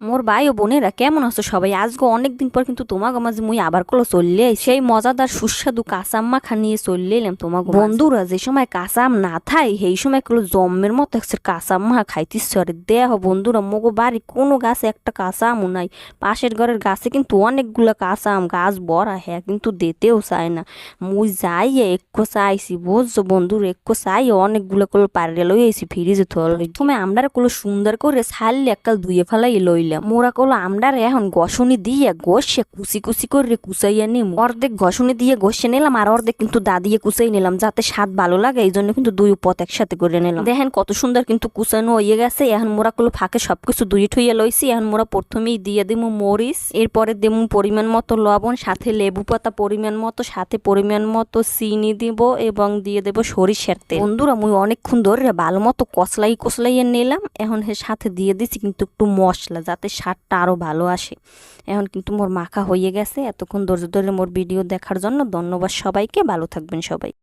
মোর ভাই ও বোনেরা কেমন আছো সবাই? আজকে অনেকদিন পর কিন্তু তোমাকে মাঝে মুই আবার কলো চললে আইছি। সেই মজাদার সুস্বাদু কাঁচা আম মাখা নিয়ে চললে এলাম তোমাকে। বন্ধুরা যে সময় কাঁচা আম না থাই সেই সময় কলো জম্মের মতো একটা কাঁচা আম মাখা খাইতিস রে। দেহ বন্ধুরা মগো বাড়ি কোনো গাছে একটা কাঁচা আমও নাই। পাশের ঘরের গাছে কিন্তু অনেকগুলা কাঁচা আম, গাছ ভরা, হ্যাঁ কিন্তু দিতেও চায় না। মুই যাই একটু চাইছি বুঝছো বন্ধুরা, একটু চাই অনেকগুলো কলো পাড়ে লই আইছি ফ্রিজে থল। তুমি আমরা কলো সুন্দর করে ছাড়লে একাল ধুয়ে ফেলাই লইলাম। মোরা কলো আমরারে এখন গসনি দিয়ে গোসে কুচি কুচি করে কুচাইয়া নিম। অর্ধেক গসনি দিয়ে গোসে নিলাম আর অর্ধেক কিন্তু দা দিয়ে কুচাই নিলাম, যাতে স্বাদ ভালো লাগে। এই জন্য কিন্তু দুই পথ একসাথে করে নিলাম। দেখেন কত সুন্দর কিন্তু কুচানো হয়ে গেছে। এখন মোরা কলো ফাঁকে সবকিছু ধুয়ে ঠুইয়ে লইছি। এখন মোরা প্রথমেই দিয়ে দিমু মরিচ, এরপরে দিমু পরিমাণ মতো লবণ, সাথে লেবু পাতা পরিমাণ মতো, সাথে পরিমাণ মতো চিনি দিব এবং দিয়ে দেব সরিষার তেল। বন্ধুরা মুই অনেকক্ষণ ধরে ভালো মতো কচলাইয়ে নিলাম। এখন সাথে দিয়ে দিছি কিন্তু একটু মশলা, যাতে স্বাদটা আরো ভালো আসে। এখন কিন্তু মোর মাখা হয়ে গেছে। এতক্ষণ ধৈর্য ধরে মোর ভিডিও দেখার জন্য ধন্যবাদ সবাইকে। ভালো থাকবেন সবাই।